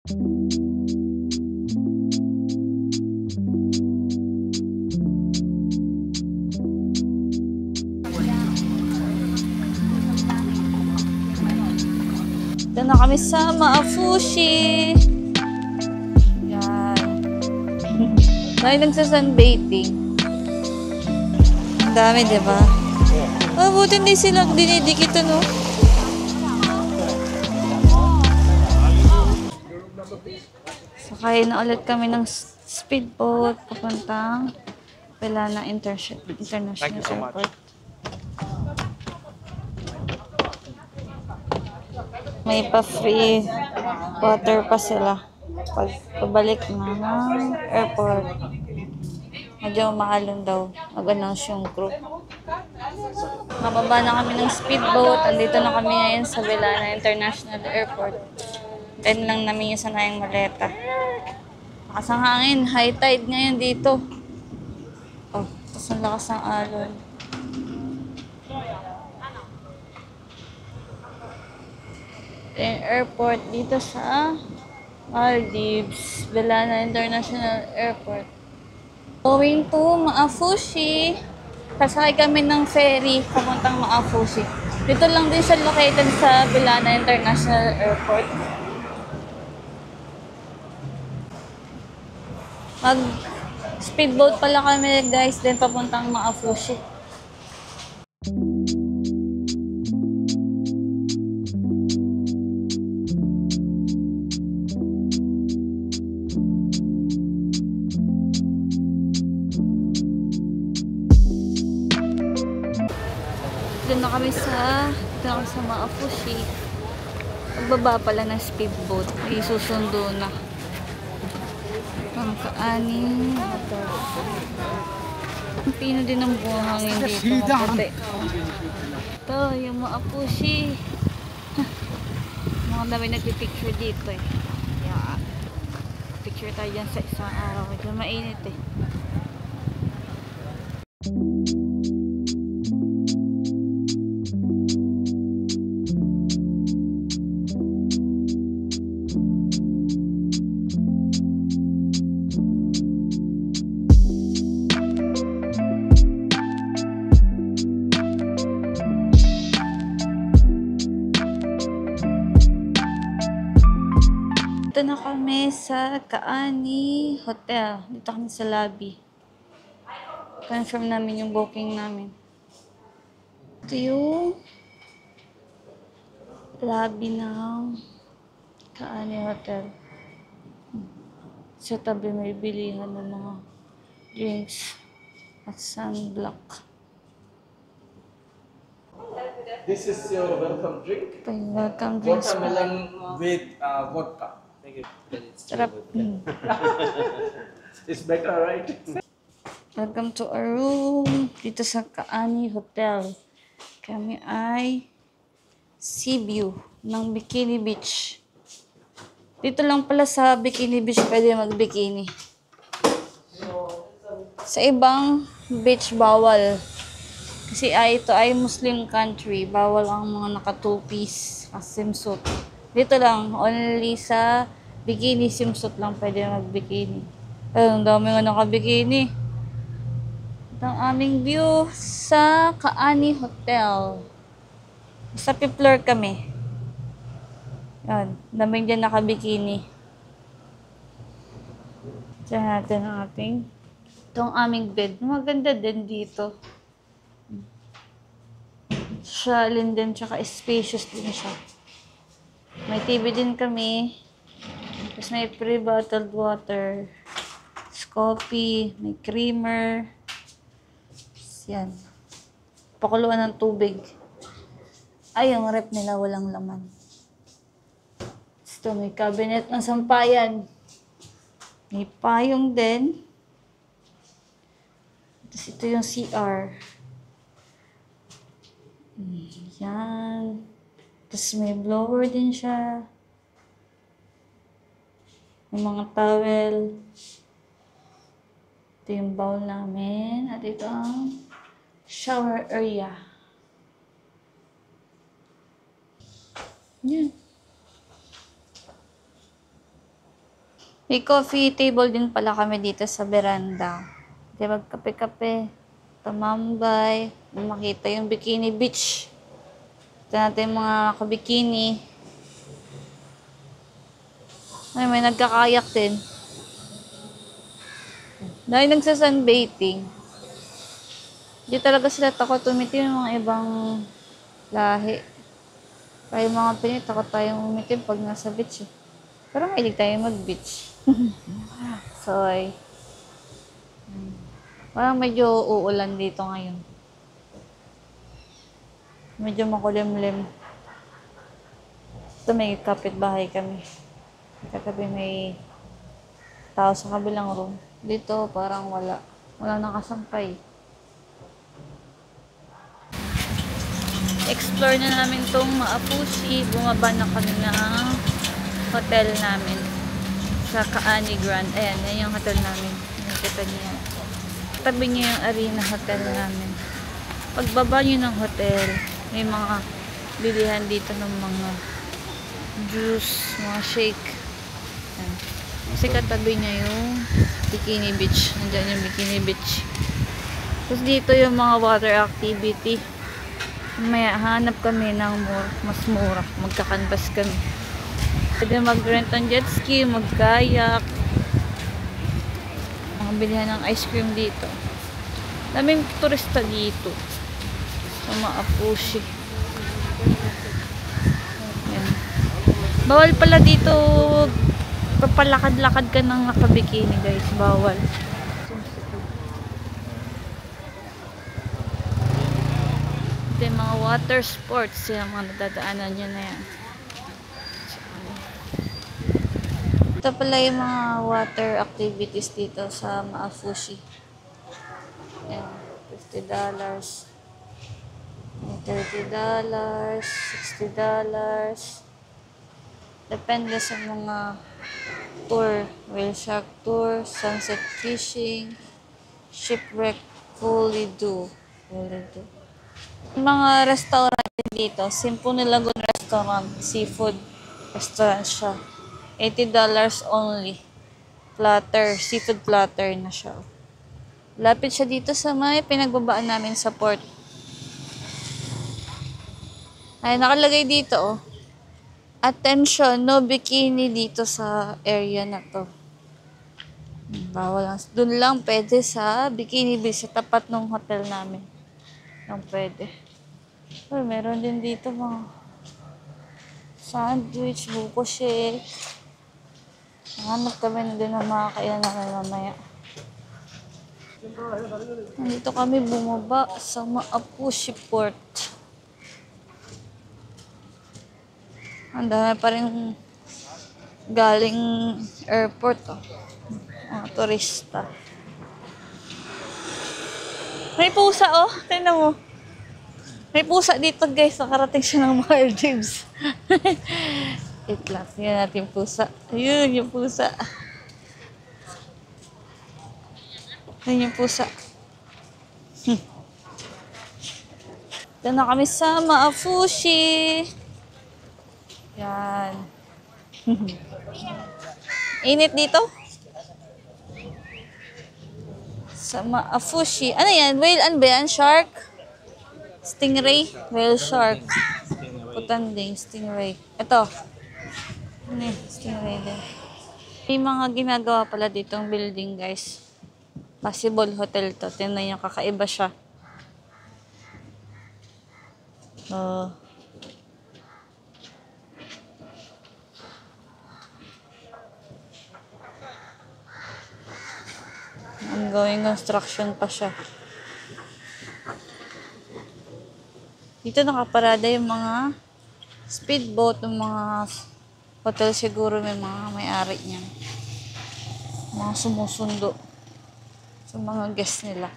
Ito na kami sa Maafushi. Yan. Dahil nagsasunbathing. Ang dami, diba? Oh, buti hindi sila dinidikit, no? Sakay na ulit kami ng speedboat papuntang Pelana International Airport. May pa-free water pa sila pag pabalik na ng airport. Medyo mahalon daw. Mag-announce yung crew. Mababa na kami ng speedboat. Andito na kami ngayon sa Pelana International Airport. Then lang namin yung sanayang maleta. Lakas ng hangin. High tide ngayon dito. Oh, tapos ang lakas ng alon. Yung airport dito sa Maldives. Pelana International Airport. Going to Maafushi. Sasakay kami ng ferry papuntang Maafushi. Dito lang din siya located sa Pelana International Airport. Mag-speedboat pala kami guys, din papuntang Maafushi. Dito na kami sa Maafushi. Pagbaba pala ng speedboat, ay susundo na. Ang Kaani. Ang pino din ng buhangin dito. Maputi. Ito, yung Maafushi. Mga dami nagpipicture dito eh. Yeah. Picture tayo dyan sa isang araw. Ito mainit eh. Dito na kami sa Kaani Hotel. Dito kami sa lobby. Confirm namin yung booking namin. Ito yung lobby ng Kaani Hotel. Sa tabi may bilihan ng mga drinks at sunblock. This is your welcome drink. Welcome drinks. Watermelon with vodka. Thank you. Sarap. It's better, right? Welcome to our room dito sa Kaani Hotel. Kami ay sea view ng Bikini Beach. Dito lang pala sa Bikini Beach pwede mag-bikini. Sa ibang beach bawal. Kasi ito ay Muslim country. Bawal ang mga naka-two-piece swimsuit. Dito lang, only sa bikini swimsuit lang pwede mag-bikini. Ang dami nga naka-bikini. Ito ang aming view sa Kaani Hotel. Sa 5th floor kami. Yan, daming dyan naka-bikini. Diyan natin ang ating, ito ang aming bed. Maganda din dito. Shalin din, tsaka spacious din siya. May TV din kami. Tapos may pre-bottled water. Coffee, may creamer. Yan. Pakuluan ng tubig. Ay, yung rep nila walang laman. Ito, may cabinet ng sampayan. May payong din. Tapos ito yung CR. Yan. Tapos may blower din siya. May mga towel. Ito yung bowl namin. At ito ang shower area. Yan. May coffee table din pala kami dito sa veranda. Di magkape-kape, tumambay, makita yung Bikini Beach. Ito natin yung mga nakabikini. Ay, may nagkakayak din. Dahil nagsasunbathing. Di talaga sila takot tumitim yung mga ibang lahi. Kaya yung mga Pinoy, takot tayong umitim pag nasa beach eh. Pero mahilig tayo mag-beach. So, parang medyo uulan dito ngayon. Medyo makulimlim. Ito may kapitbahay kami. Katabi may tao sa kabilang room. Dito parang wala. Wala nakasampay. Explore na namin tong Maapushi. Bumaba na kami ng hotel namin sa Kaani Grand. Ayan, yan yung hotel namin. Nakita niyo. Tabi niyo yung Arena Hotel namin. Pagbaba niyo ng hotel, may mga bilihan dito ng mga juice, mga shake. Ayan. Kasi katabi niya yung Bikini Beach. Nandiyan yung Bikini Beach. Tapos dito yung mga water activity. May hanap kami ng mas mura. Magkakanvas kami. Pwede mag-rent ng jet ski, mag-kayak. Mga bilihan ng ice cream dito. Daming turista dito. Sa Maapushi. Ayan. Bawal pala dito papalakad-lakad ka ng nakabikini guys. Bawal. Ito yung mga water sports. Yung mga nadadaanan nyo na yan. Ito pala yung mga water activities dito sa Maapushi. Ayan, $50. May $30, $60. Depende sa mga tour. Whale shark tour, sunset fishing, shipwreck, fully do. Mga restaurant dito, Simple Lagoon Restaurant, seafood restaurant siya. $80 only. Platter, seafood platter na siya. Lapit siya dito sa may pinagbabaan namin sa port. Ay, nakalagay dito oh. Attention, no bikini dito sa area na to. Bawal lang. Doon lang pwede sa Bikini Beach, sa tapat ng hotel namin. Lang pwede. Oh, meron din dito mga sandwich, buko shake. Hanap kami na din ng mga kainan na mamaya. Nandito kami bumaba sa Maapushi Port. Ang dami pa rin galing airport. Oh. Mga turista. May pusa oh. Tingnan mo. May pusa dito guys. Nakarating siya ng Maldives. Wait lang. Tingnan natin yung pusa. Ayun yung pusa. Ayun yung pusa. Ito na kami sa Maapushi. Yan. Init dito. Sa Maapushi. Ano yan? Whale and ba yan? Shark? Stingray? Whale shark. Putanding. Stingray. Ito. Ano yun? Stingray din. May mga ginagawa pala ditong building guys. Possible hotel to. Tingnan nyo, kakaiba siya. Ongoing construction pa siya. Dito nakaparada yung mga speedboat, yung mga hotel siguro may mga may-ari niyan. Mga sumusundo sa mga guests nila.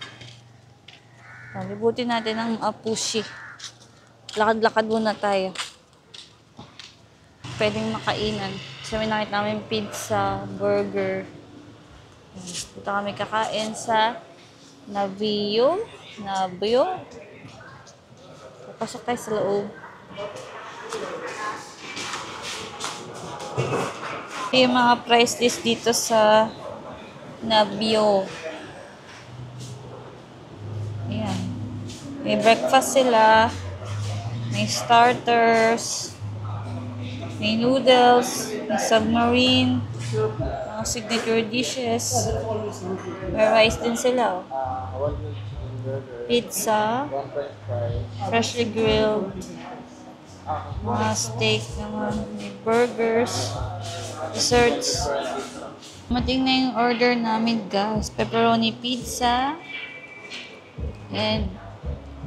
Libutin natin ang Maapushi. Lakad-lakad muna tayo. Pwedeng makainan. Kasi may nakita namin pizza, burger. Dito kami kakain sa Navio. Pasok tayo sa loob. Yung mga price list dito sa Nabio. Ayan. May breakfast sila. May starters. May noodles. May submarine. Mga signature dishes. May rice din sila. Oh. Pizza. Freshly grilled. Mga steak naman. May burgers. Desserts. Mating na yung order namin, guys. Pepperoni pizza. And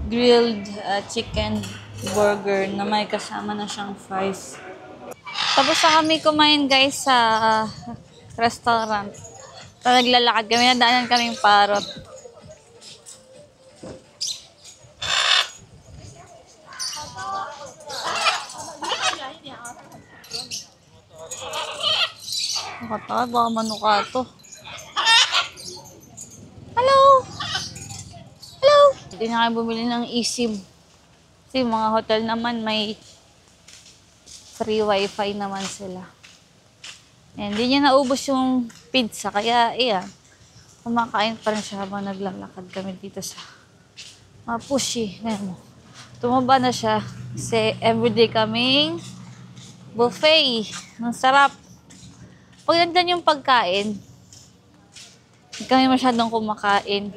grilled chicken burger na may kasama na siyang fries. Tapos na kami kumain, guys, sa restaurant. So, naglalakad kami. Nadaanan kaming parot. Nakatawa, baka manuka to. Hello! Hello! Hindi na kayo bumili ng eSIM. Kasi mga hotel naman may free wifi naman sila. And hindi niya naubos yung pizza. Kaya, iya, kumakain pa rin siya habang naglalakad kami dito sa Mapushi. Ngayon mo. Tumaba na siya. Kasi everyday kaming buffet. Ang sarap. Pag nandyan yung pagkain, hindi kami masyadong kumakain.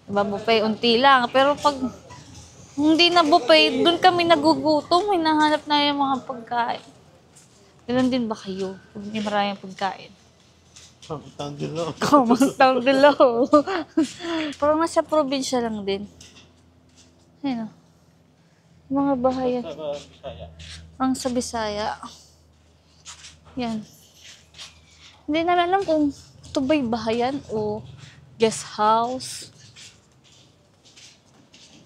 Diba, buffet, unti lang. Pero pag hindi na buffet, doon kami nagugutom. Hinahanap na yung mga pagkain. Ganun din ba kayo? Pag hindi maraming pagkain. Kamang dilaw. Kamang dilaw. Parang nasa probinsya lang din. Ayun o. Mga bahayan. Ang sa Bisaya. Yan. Hindi namin alam kung ito ba'y bahayan o guest house.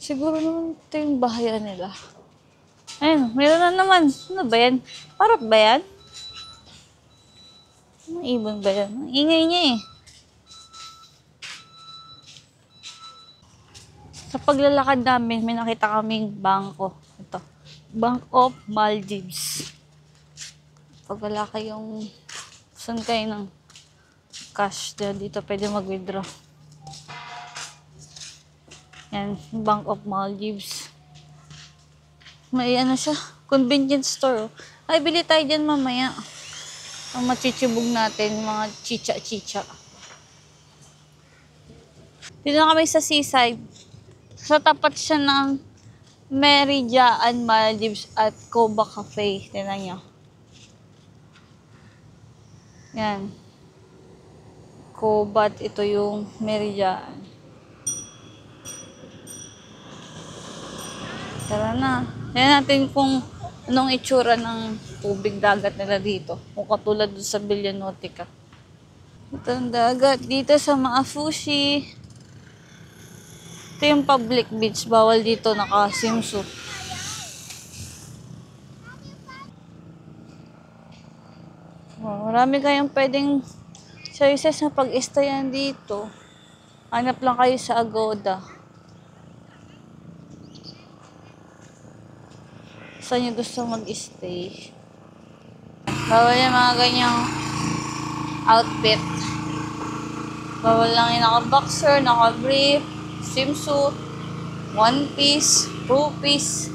Siguro naman ito yung bahayan nila. Ayun, meron na naman. Ano ba yan? Parot ba yan? Ang ibon ba yan? Ang ingay niya eh. Sa paglalakad namin, may nakita kaming bangko. Ito. Bank of Maldives. Pag wala kayong saan kayo ng cash dito, pwede mag-withdraw. Yan, Bank of Maldives. May ano siya, convenience store. Ay, bili tayo dyan mamaya. Ang machichibog natin, mga chicha-chicha. Dito na kami sa seaside. Sa tapat siya ng Meridian Maldives at Coba Cafe. Tingnan niyo. Yan. Coba, ito yung Meridian. Tara na. Tingnan natin kung anong itsura ng tubig dagat nila dito. Kung katulad doon sa Villanuotica. Ito ang dagat dito sa Maafushi. Ito yung public beach. Bawal dito naka-swimsuit. Oh, marami kayong pwedeng choices na pag-stayan dito. Hanap lang kayo sa Agoda. Saan nyo gusto mag-stay? Bawal yung mga ganyang outfit. Bawal lang yung naka-boxer, naka-brief, swimsuit, one piece, two piece.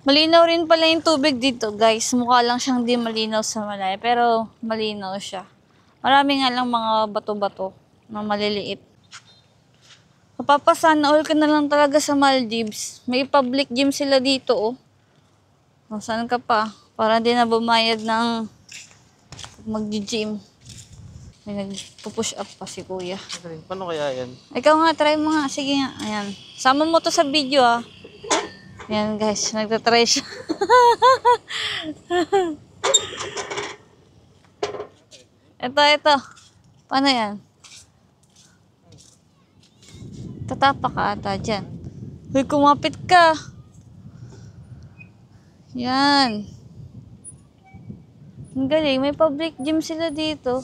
Malinaw rin pala yung tubig dito, guys. Mukha lang siyang di malinaw sa Malaya, pero malinaw siya. Marami nga lang mga bato-bato na maliliit. Mapapasana all ka na lang talaga sa Maldives. May public gym sila dito, oh. Saan ka pa? Para din na bumayad ng mag-gym. May nag-push up pa si kuya. Paano kaya yan? Ikaw nga, try mo nga. Sige nga, ayan. Sama mo to sa video, ah. Ayan, guys. Nagtatry siya. Ito. Paano yan? Tatapa ka ata dyan. Uy, kumapit ka. Yan. Ang galing. May public gym sila dito.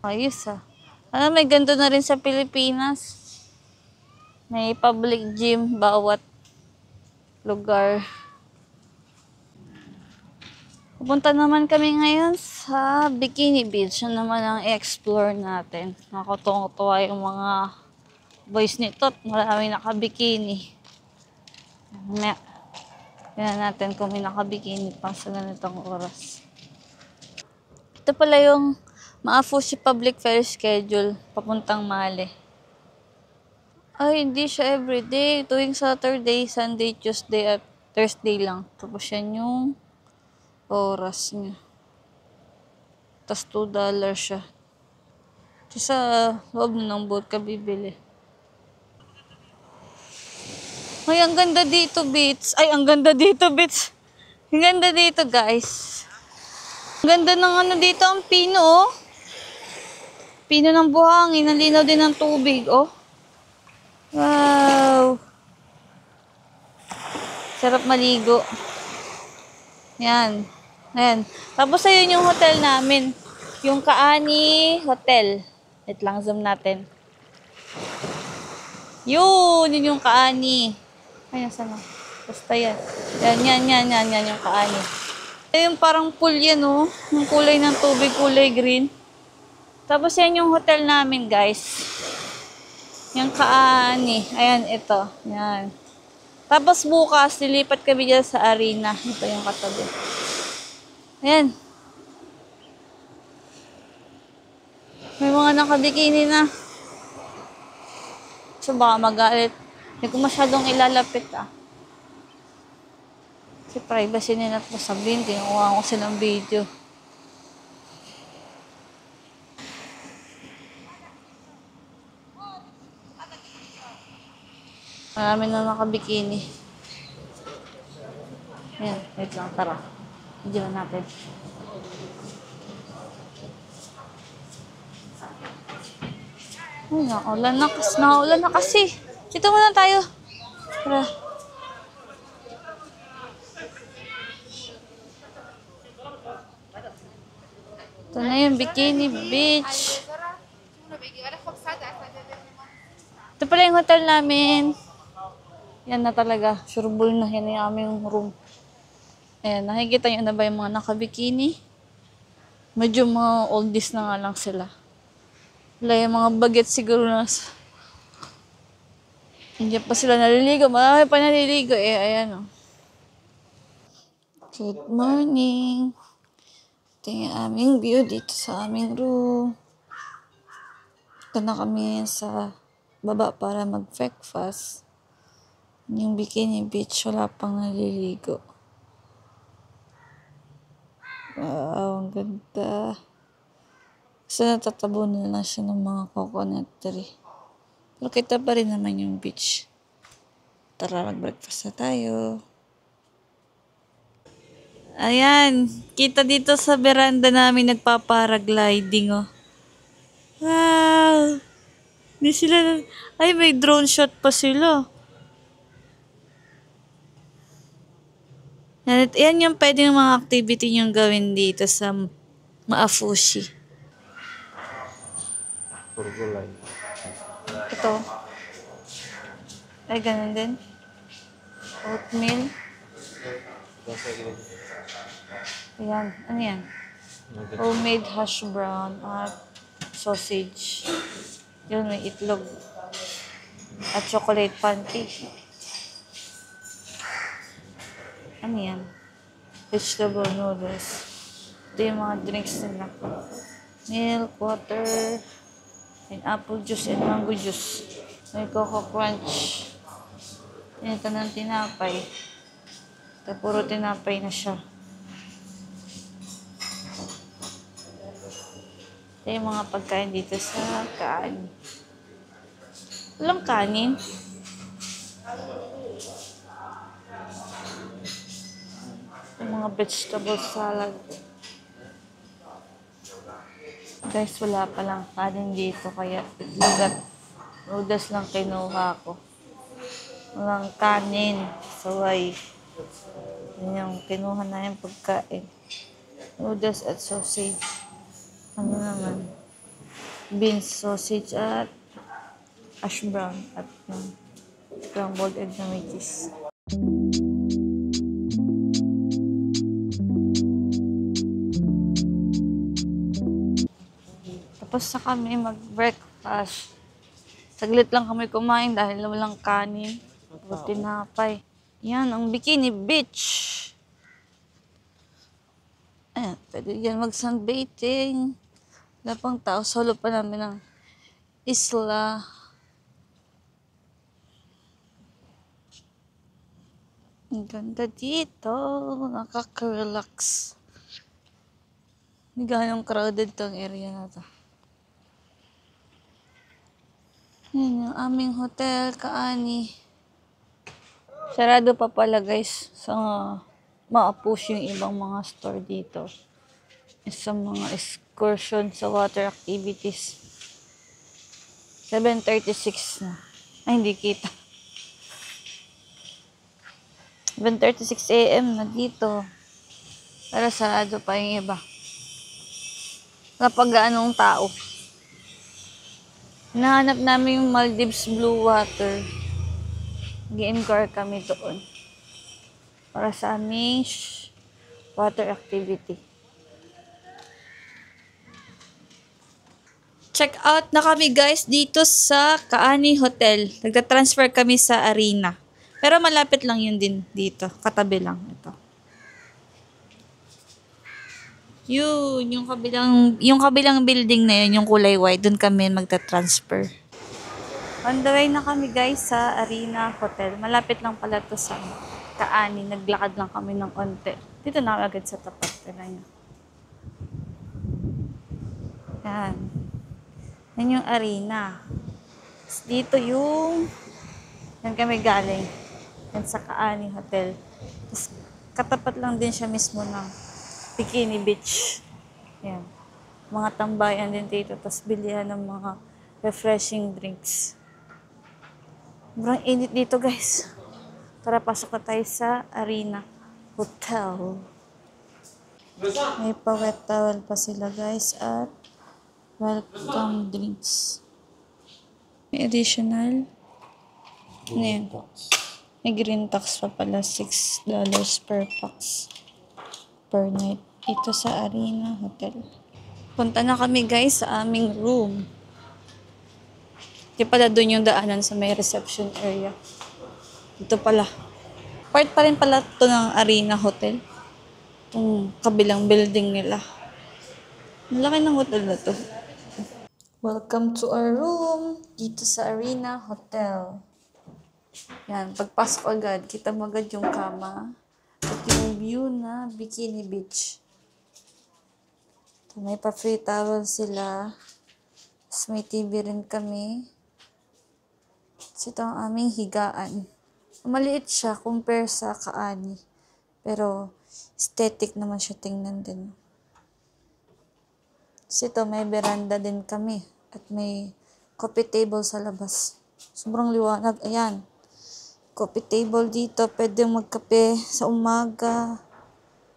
Ayos ah. Ano, may ganito na rin sa Pilipinas. May public gym bawat lugar. Pupunta naman kami ngayon sa Bikini Beach. Yun naman ang i-explore natin. Nakatungtuwa yung mga boys nito at maraming nakabikini. Tingnan natin kung may nakabikini pa sa ganitong oras. Ito pala yung Maafushi Public Fair schedule papuntang Male. Ay, hindi siya everyday. Tuwing Saturday, Sunday, Tuesday at Thursday lang. Tapos yan yung oras niya. Tapos $2 siya. Ito sa loob ng boat ka bibili. Ay, ang ganda dito, Beats. Ay, ang ganda dito, Beats. Ang ganda dito, guys. Ang ganda ng ano dito, ang pino, oh. Pino ng buhangin. Ang linaw din ng tubig, oh. Wow. Sarap maligo. Yan. Ayan. Tapos ayun yung hotel namin. Yung Kaani Hotel. Wait lang, zoom natin. Yun yung Kaani. Ay, nasa na? Basta yan. Yan yung Kaani. Yung parang pool yan, oh. Yung kulay ng tubig, kulay green. Tapos yan yung hotel namin, guys. Yung Kaani. Ayan, ito. Yan. Tapos bukas, lilipat kami dyan sa arena. Ito yung katabi. Ayan. May mga nakabikini na. So baka magalit. Hindi ko masyadong ilalapit, ah. Kasi privacy nila po sabihin. Kinukuha ko silang video. Marami na nakabikini. Ayan, wait lang, tara. Video natin. Ay, naulan na kasi. Dito muna tayo. Tara. Ito na yung Bikini Beach. Ito pala yung hotel namin. Yan na talaga. Sureball na yan yung aming room. Ayan, nakikita nyo na ba yung mga nakabikini? Medyo mga oldies na nga lang sila. Wala yung mga bagets siguro na hindi pa sila naliligo. Marami pa naliligo eh. Ayan, oh. Good morning. Ito yung aming view dito sa aming room. Ito na kami sa baba para mag-breakfast. Yung Bikini Beach, wala pang naliligo. Wow, ang ganda. Kasi natatabunan na siya ng mga coconut tree. Pero kita pa rin naman yung beach. Tara, mag-breakfast na tayo. Ayan, kita dito sa veranda namin nagpaparagliding, oh. Wow! Hindi sila, ay may drone shot pa sila. Yan yung pwedeng mga activity niyong gawin dito sa Maafushi. Purgulay. Ito. Ay, ganun din. Oatmeal. Ayan. Ano yan? Homemade hash brown at sausage. Yun, may itlog. At chocolate pancake. Ano yan? Vegetable noodles. Ito yung mga drinks nila. Milk, water, pineapple juice, and mango juice. May Coco Crunch. Ito ng tinapay. Ito puro tinapay na siya. Ito yung mga pagkain dito sa kanin. Walang kanin. Yung mga vegetable salad. Guys, wala palang kanin dito kaya itlog at noodles lang kinuha ko. Walang kanin. Saway. Yun yung kinuha na yung pagkain. Noodles at sausage. Ano naman? Beans, sausage at hash brown at yung scrambled egg na may cheese. Tapos na kami mag-breakfast. Saglit lang kami kumain dahil walang kanin. O tinapay. Yan, ang Bikini Beach. Ayan, pwede yan mag-sunbathing. Wala pang tao. Solo pa namin ng isla. Ang ganda dito. Nakaka-relax. Hindi ganong crowded tong area na to. Yan yung aming hotel, Kaani. Sarado pa pala guys. So, ma-push yung ibang mga store dito. Sa mga excursion sa water activities. 7:36 na. Ay, hindi kita. 7:36 a.m. na dito. Pero sarado pa yung iba. Kapag anong tao. Nahanap namin yung Maldives Blue Water. Gi-inquire kami doon. Para sa aming water activity. Check out na kami guys dito sa Kaani Hotel. Nagta-transfer kami sa Arena. Pero malapit lang yun din dito. Katabi lang ito. Yun, yung kabilang building na yun, yung kulay white, dun kami magta-transfer. On the way na kami guys sa Arena Hotel. Malapit lang pala to sa Kaani. Naglakad lang kami ng onte. Dito na agad sa tapat. Yan. Yan yung Arena. Dito yung yan kami galing. Yan sa Kaani Hotel. Tapos, katapat lang din siya mismo ng Bikini Beach. Yan. Mga tambayan din dito. Tapos bilihan ng mga refreshing drinks. Sobrang init dito guys. Tara, pasok na tayo sa Arena Hotel. May pa-wet towel pa sila guys at welcome drinks. May additional. Ano yan? May green tax pa pala. $6 per pax per night. Dito sa Arena Hotel. Punta na kami guys sa aming room. Di pala doon yung daanan sa may reception area. Dito pala. Part pa rin pala ito ng Arena Hotel. Itong kabilang building nila. Ang laki ng hotel na to. Welcome to our room. Dito sa Arena Hotel. Yan, pagpasok agad, kita mo agad yung kama at yung view na Bikini Beach. Ito, may pa-free towel sila. Tapos may TV rin kami. Tapos ito ang aming higaan. Maliit siya compare sa Kaani. Pero aesthetic naman siya tingnan din. Tapos ito, may veranda din kami. At may coffee table sa labas. Sobrang liwanag. Ayan. Coffee table dito. Pwede magkape sa umaga.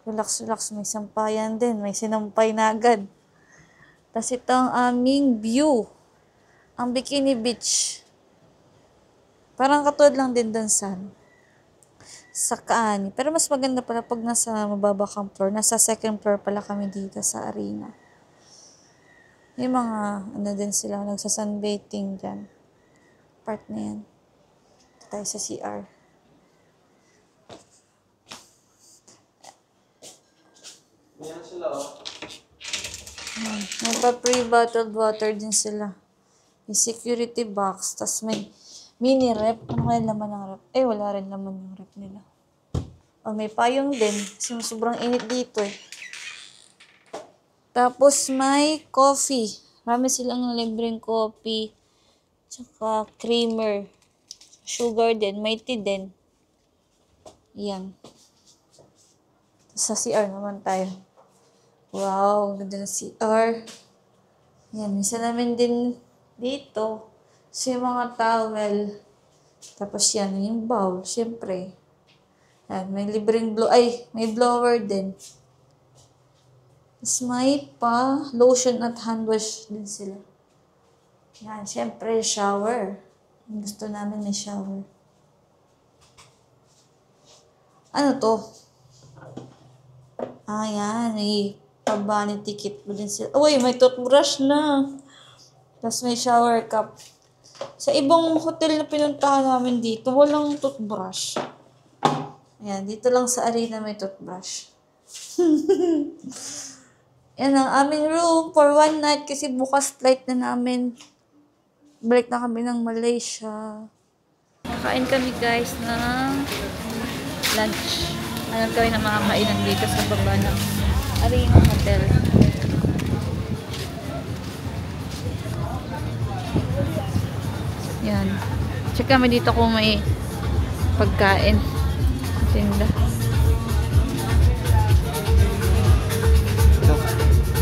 Relax. May sampayan din. May sinampay na agad. Tapos ito ang aming view. Ang Bikini Beach. Parang katulad lang din dun sa Kaani. Pero mas maganda pala pag nasa mababa kang floor. Nasa second floor pala kami dito sa Arena. May mga, din sila, nagsasunbathing dyan. Part na yan. Tayo sa CR. Yan sila, oh. May pa-free bottled water din sila. May security box. Tapos may mini rep. Ano kaya laman ng rep? Wala rin laman ng rep nila. May payong din. Kasi sobrang init dito eh. Tapos may coffee. Marami silang libreng coffee. Tsaka creamer. Sugar din. May tea din. Yan. Sa CR naman tayo. Wow, ganda ng CR. Yan, isa namin din dito. So, yung mga towel. Tapos yan, yung bowl, syempre. Yan, may libreng may blower din. Tapos may pa lotion at hand wash din sila. Yan, syempre, shower. Gusto namin may shower. Ano to? Yan, may pa-vanity kit mo din sila. Uy, may toothbrush na. Tapos may shower cup. Sa ibang hotel na pinuntahan namin dito, walang toothbrush. Ayan, dito lang sa Arena may toothbrush. Yan ang aming room for one night kasi bukas flight na namin. Balik na kami ng Malaysia. Kain kami guys ng lunch. Ano kami na mga kainan dito sa baba ng Arena Hotel. Yan. Check kami dito kung may pagkain. Tinda.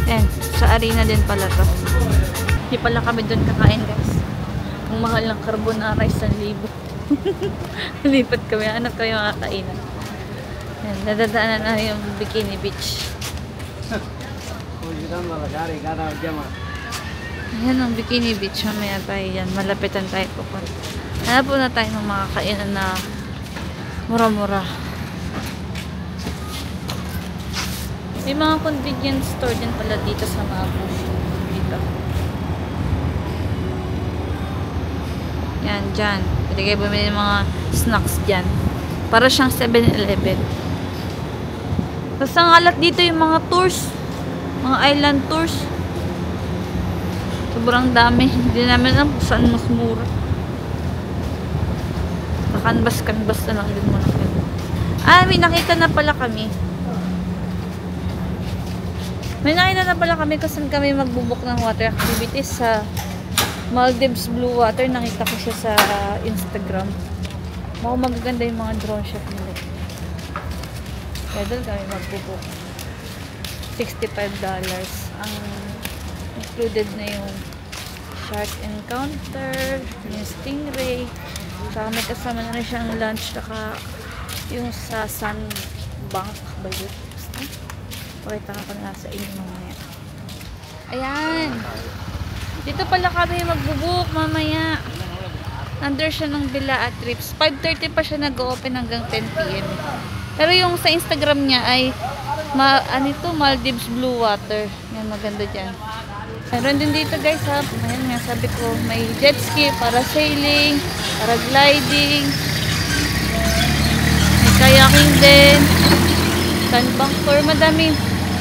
Yan. Sa Arena din pala to. Hindi pala kami doon kakain guys. Ang mahal ng carbonara 1,000. Lipat kami. Hanap kami mga kainan. Yan. Nadadaanan na yung Bikini Beach. Ayan ang Bikini Beach. Mamaya tayo yan. Malapitan tayo pupunta. Hanap po na tayo ng mga kainan na mura-mura. May mga convenience store din pala dito sa mga bush. Dito. Yan, dyan. Pwede kayo bumili ng mga snacks dyan. Para siyang 7-Eleven. Tapos ang alat dito yung mga tours. Mga island tours. Sobrang dami. Hindi namin alam kung saan mas mura. Kanbas-kanbas na lang din muna kami. May nakita na pala kami. May nakita na pala kami kung saan kami magbubuk ng water activities sa Maldives Blue Water. Nakita ko siya sa Instagram. Mukhang magaganda yung mga drone shot nila. Kaya doon kami magbubuk. $65. Ang included na yung shark encounter, yung stingray, saka may kasama na rin siyang lunch, saka yung sa sandbank ba yun? Basta pakita ko na sa inyo mamaya. Ayan, dito pala kami magbubuk mamaya. Under siya ng Bila at Trips. 5:30 pa siya nag-open hanggang 10 PM. Pero yung sa Instagram niya ay Maldives Blue Water. Yan, maganda dyan. Meron din dito guys ha. Ayan nga, sabi ko, may jet ski, parasailing, paragliding, may kayaking din, sandbank tour, madami.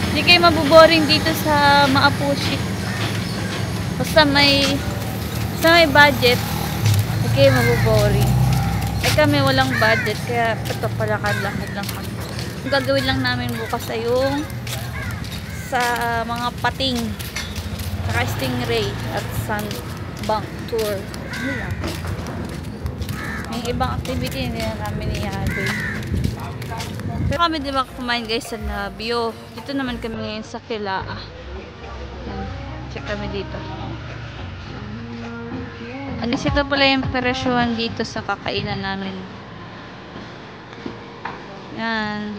Hindi kayo mabuboring dito sa Maapushi. Basta may budget, hindi kayo mabuboring. Kami walang budget, kaya ito palakad-lakad lang kami. Ang gagawin lang namin bukas ay yung sa mga pating, saka stingray at sandbank tour. May ibang activity hindi na namin i-add. Pero kami diba kumain guys sa Nabio. Dito naman kami ngayon sa Kilaa. Yan. Check kami dito. Ito pala yung presyohan dito sa kakainan namin. Yan.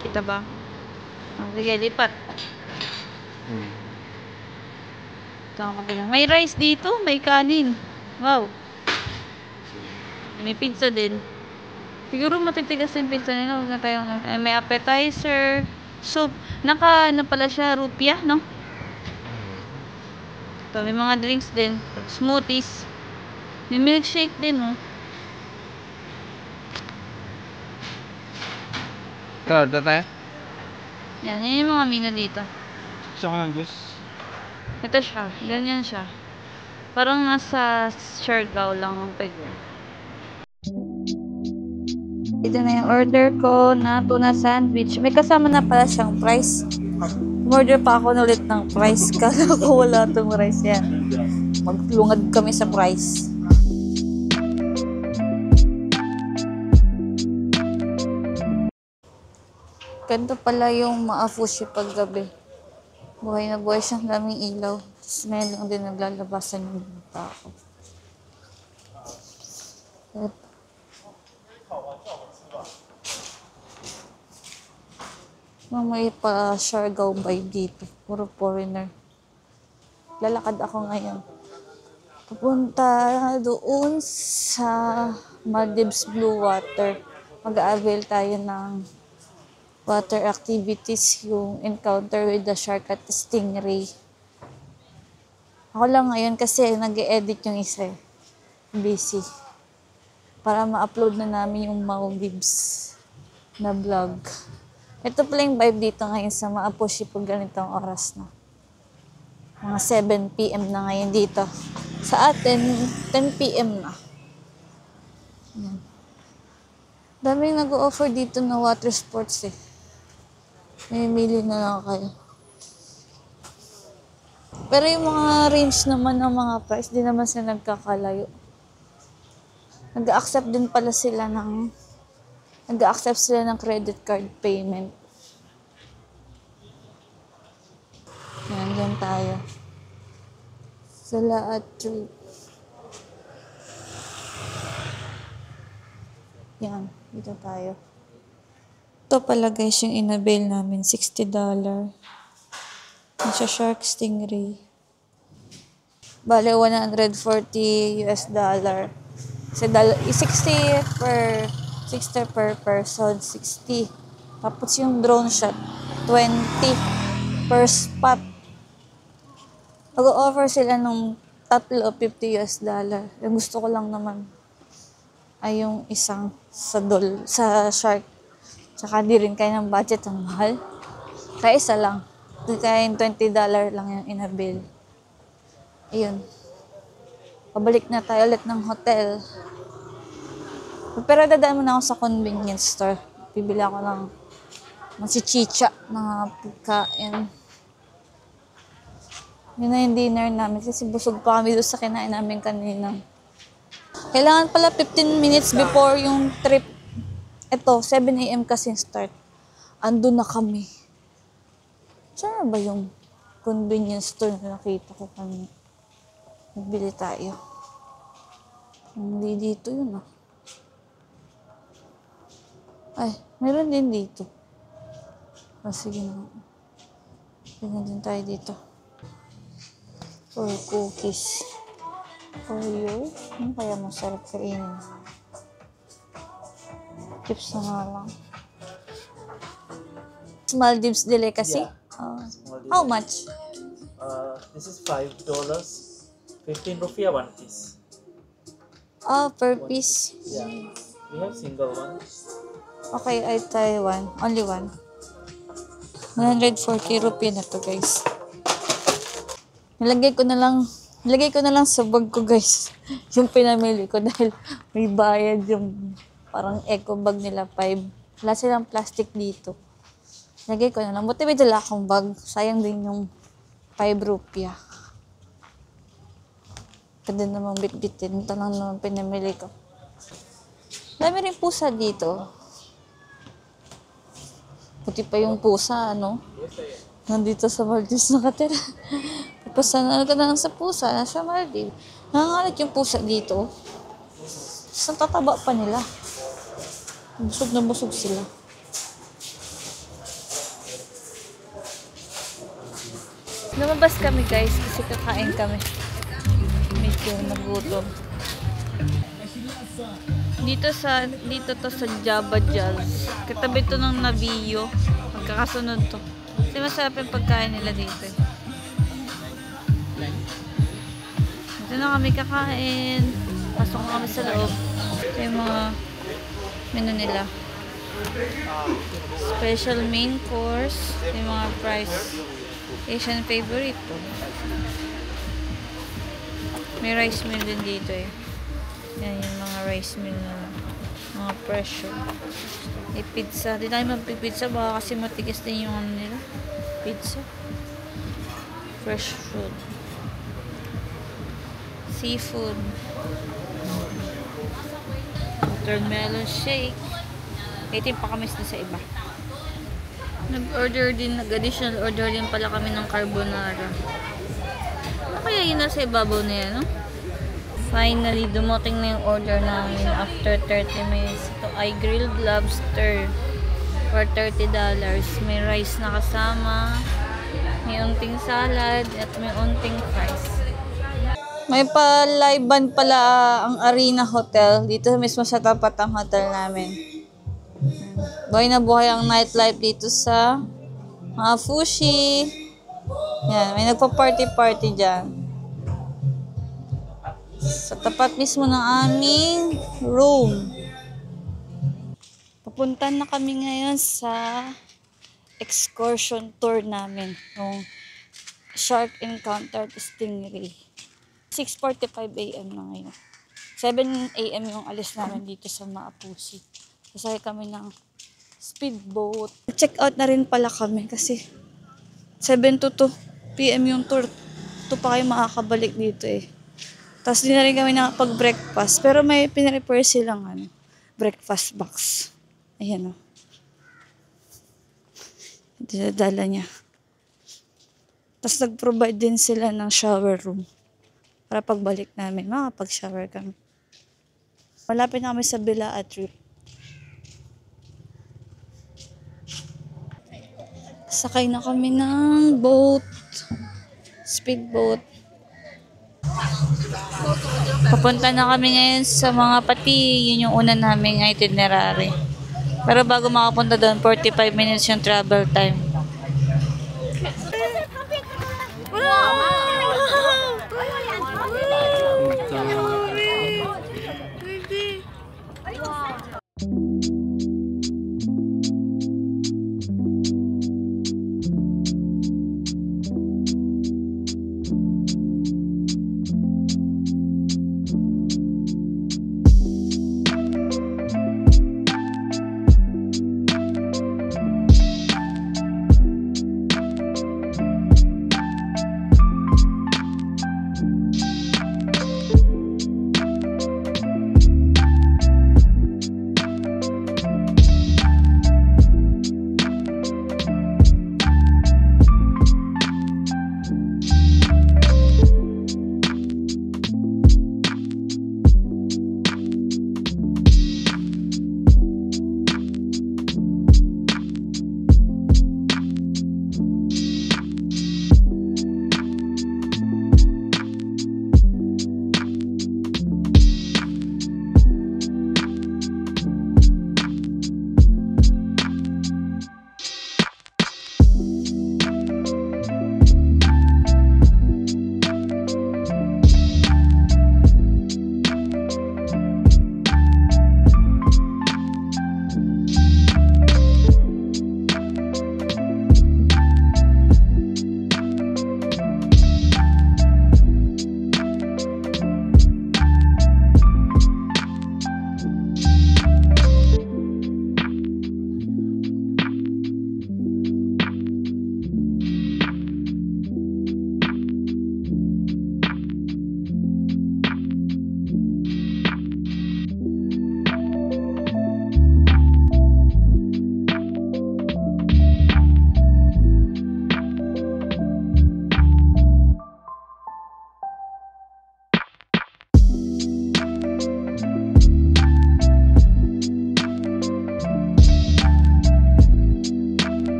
Kita ba? Sige, lipat. May rice dito, may kanin. Wow. May pizza din. Siguro matitigas yung pizza nila. Huwag na tayo. May appetizer, soup. Ano pala siya, rupya, no? Ito, may mga drinks din. Smoothies. May milkshake din, no? Claro, tayo? Yan, yun yung mga menu dito. Gusto ko ng juice. Ito siya, ganyan siya. Parang nasa Siargao lang ang pwede. Ito na yung order ko na tuna sandwich. May kasama na pala siyang price. Order pa ako ulit ng price. Kala ko wala itong rice yan. Maglungad kami sa price. Ganito pala yung Maafushi paggabi. Buhay na buhay siyang daming ilaw. Tapos ngayon lang din naglalabasan yung mga tao. May pa Siargao vibe dito. Puro foreigner. Lalakad ako ngayon. Pupunta doon sa Maldives Blue Water. Mag-a-avail tayo ng water activities, yung encounter with the shark at stingray. Ako lang ngayon kasi nag-e-edit yung isa eh. Busy. Para ma-upload na namin yung Maldives na vlog. Ito pala yung vibe dito ngayon sa Maapushi pag ganitong oras na. Mga 7 p.m. na ngayon dito. Sa atin, 10 p.m. na. Yan. Daming nag-o-offer dito na water sports eh. Mamimili na lang kayo. Pero yung mga range naman ng mga price, di naman sila nagkakalayo. Nag-accept din pala sila ng credit card payment. Yan, dyan tayo. Sala at tree. Yan, dito tayo. Ito pala guys yung inabail namin, $60. Yung sa shark stingray. Bale, $140. Kasi 60 per person, 60. Tapos yung drone shot, 20 per spot. Mag-offer sila nung tatlo, $50. Yung gusto ko lang naman ay yung isang sa shark. Tsaka di rin kaya ng budget, ang mahal. Kaya isa lang. Kaya yung $20 lang yung inabil. Ayun. Pabalik na tayo ulit ng hotel. Pero dadaan muna ako sa convenience store. Bibili ako ng chicha na pagkain. Yun na yung dinner namin kasi busog pa kami doon sa kinain namin kanina. Kailangan pala 15 minutes before yung trip. Ito, 7 a.m. kasi start. Andun na kami. Saan ba yung convenience store na nakita ko kanina? Magbili tayo. Hindi dito yun ah. Ay, meron din dito. Sige na. Tingnan din tayo dito. Or cookies. Oreo. Ano kaya masarap kainin? Chips na nga lang. Maldives Delicacy? Yeah. How much? This is $5. 15 rupiah one piece. Per piece. Yeah. We have single one. Okay, I try one. Only one. 140 rupiah na to, guys. Nilagay ko na lang sa bag ko, guys. Yung pinamili ko dahil may bayad yung parang eco bag nila, 5. Wala silang plastic dito. Nilagay ko na lang. Buti may dala akong bag. Sayang din yung 5 rupiah. Pwede namang bitbitin. Ito lang naman pinamili ko. Dami rin pusa dito. Puti pa yung pusa, ano? Nandito sa Maldives nakatira. Tapos ano ka na lang sa pusa, nasa Maldives. Nangangalit yung pusa dito. Tapos tataba pa nila. Busog na busog sila. Lumabas kami guys kasi kakain kami. Medyo nagutom. Dito to sa Java Jazz. Katabi to ng Navio. Magkakasunod to. Kasi masarap yung pagkain nila dito. Dito na kami kakain. Pasok na kami sa loob. Ito yung mga menu nila. Special main course. Ito yung mga price. Asian favorite to. May rice meal din dito eh. Yan yung mga rice meal na mga presyo. May pizza. Di tayo magpipizza baka kasi matigas din yung ano nila. Pizza. Fresh food. Seafood. Watermelon shake. Ito yung pakamis na sa iba. Nag-additional order din pala kami ng carbonara. Ano kaya yun nasa ibabaw na yan, no? Finally, dumating na yung order namin after 30 minutes. Ito ay grilled lobster for $30. May rice na kasama, may unting salad, at may unting fries. May pa-live band pala ang Arena Hotel. Dito mismo sa tapat ang hotel namin. Buhay na buhay ang nightlife dito sa Maapushi. Yan, may nagpa-party-party dyan. Sa tapat mismo ng aming room. Papunta na kami ngayon sa excursion tour namin. Yung Shark Encounter at Stingray. 6:45 a.m. na ngayon. 7 a.m. yung alis namin dito sa Maapusi. Sasakay kami ng speedboat. Check out na rin pala kami kasi 7 to 2 p.m. yung tour. Ito pa kayo makakabalik dito eh. Tapos di na rin kami nakapag-breakfast. Pero may pinrepare silang breakfast box. Ayan o. Dinadala niya. Tapos nag-provide din sila ng shower room. Para pagbalik namin, makapag-shower kami. Malapit na kami sa Bilaa trip. Sakay na kami ng boat. Speedboat. Papunta na kami ngayon sa mga pati. Yun yung una naming itinerary. Pero bago makapunta doon, 45 minutes yung travel time.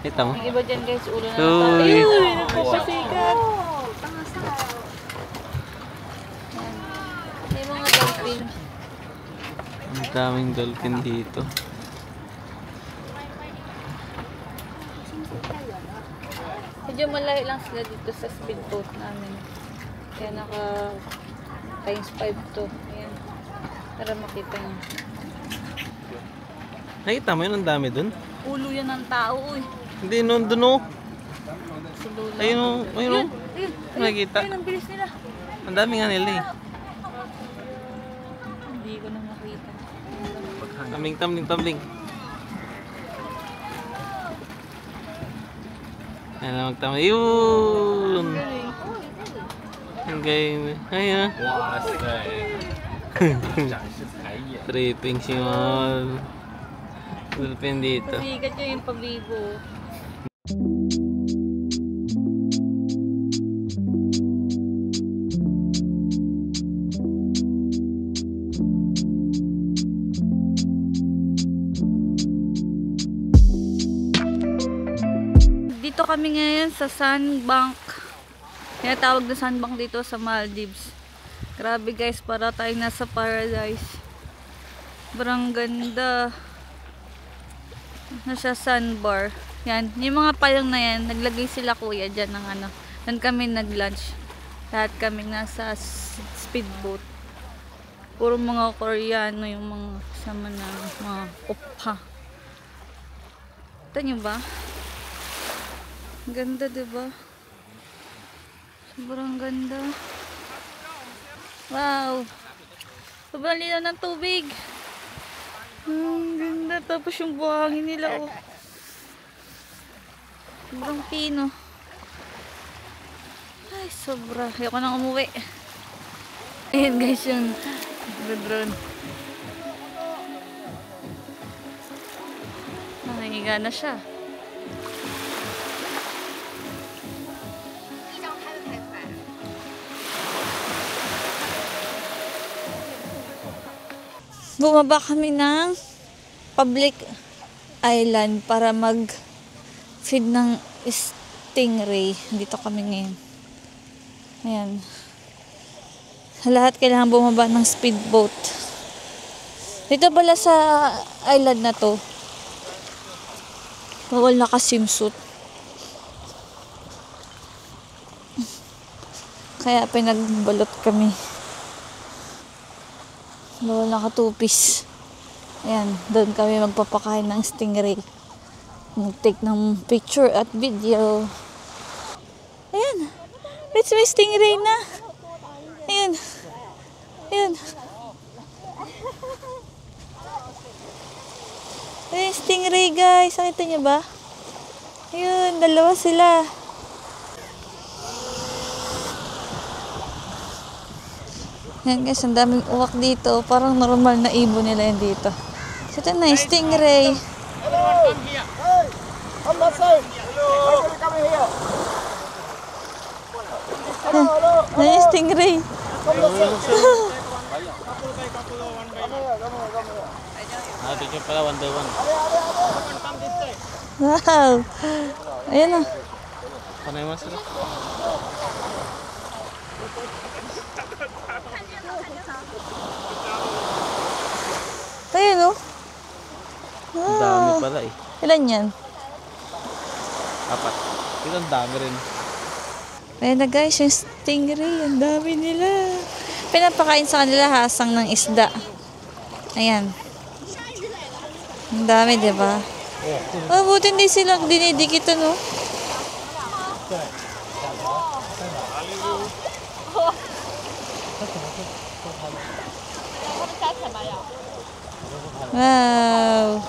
Kita mo? Yung iba dyan guys, ulo na Uy! Uy, nagpapasikat. May mga dolphin. Ang daming dolphin dito. Medyo malayo lang sila dito sa speedboat namin. Kaya naka times 5 to. Ayan. Para makita nyo. Nakita mo yun? Ang dami dun? Ulo yan ng tao, uy. Hindi, dun o. Si Lola. Ayun o. Ayun o. Ayun, Nakikita. ayun, ang bilis nila. Ang dami nga nila eh. Hindi ko na nakita. Tumbling. Ayan na magtumbling. Yun! Ang galing. Ayun. Tripping si Mal. Dolphin dito. Sikat nyo yung pabibo. Dito kami ngayon sa sandbank. Tinatawag na sandbank dito sa Maldives. Grabe guys, para tayong nasa paradise. Sobrang ganda. Nasa sandbar. Yan, yung mga palang na yan, naglagay sila kuya dyan ng ano. Doon kami nag-lunch. Lahat kami nasa speedboat. Puro mga Koreano yung mga kasama na mga oppa. Ito nyo ba? Ganda, diba? Sobrang ganda. Wow! Sobrang linaw ng tubig. Ang ganda. Tapos yung buhangin nila, oh. Sobrang pino. Ay, sobra. Ayoko nang umuwi. Ayan guys, yung drone. Nangiga na siya. Bumaba kami ng public island para mag-feed ng stingray. Dito kami ngayon. Ayan. Lahat kailangan bumaba ng speedboat. Dito pala sa island na to, bawal naka-swimsuit. Kaya pinagbalot kami. Bawal naka-two-piece. Ayan, doon kami magpapakain ng stingray. Mag-take ng picture at video. Ayan. Let's may stingray na. Ayan. Ayan. Ayan, stingray guys. Nakita niyo ba? Ayun, dalawa sila. Ayan guys, ang daming uwak dito. Parang normal na ibon nila yan dito. So, ito na, stingray. Ayan, stingray. Picture pala, 1 by 1. Wow. Ayan na. Panay mas sila. Ayan o. Ang dami pala eh. Ilan yan? 4. Pero ang dami rin. Ayan na guys, yung stingray. Ang dami nila. Pinapakain sa kanila hasang ng isda. Ayan. Ang dami, diba? Oh, buti hindi sila dinidikit, no? Wow!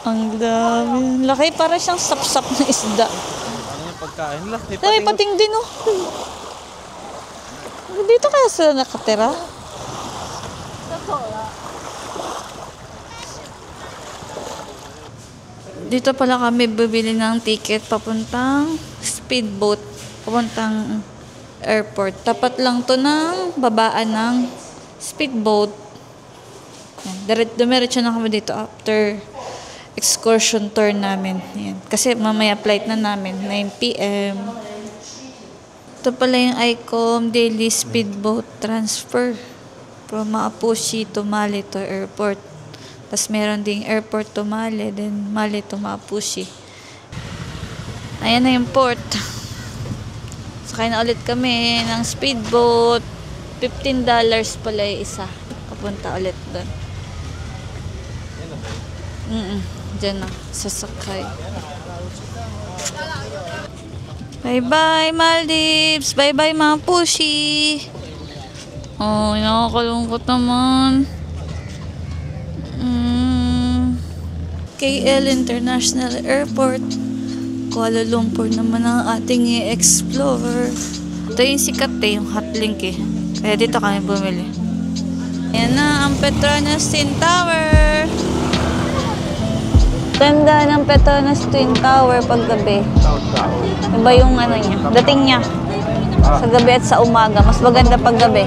Ang dami. Laki, para siyang sap-sap na isda. Ano yung pagkain lang? May pating din, oh. Dito kaya sila nakatira? Dito pala kami bibili ng ticket papuntang speedboat, papuntang airport. Tapat lang to ng babaan ng speedboat. Dumiretso na kami dito after excursion tour namin. Ayan. Kasi mamaya flight na namin, 9 p.m. Ito pala yung ICOM Daily Speedboat Transfer from Maapushi to Mali to airport. Tapos meron ding airport to Mali, then Mali to Maapushi. Ayan na yung port. Sakay na ulit kami ng speedboat. $15 pala yung isa. Papunta ulit doon. Diyan na, sasakay. Bye-bye, Maldives! Bye-bye, Maapushi! Oh, nakakalungkot naman. KL International Airport. Kuala Lumpur naman ang ating i-explore. Ito yung sikat eh, yung hotlink eh. Kaya dito kami bumili. Ayan na ang Petronas Twin Tower. Ganda ng Petronas Twin Tower pag gabi. Iba yung ano niya, dating niya. Sa gabi at sa umaga. Mas maganda pag gabi.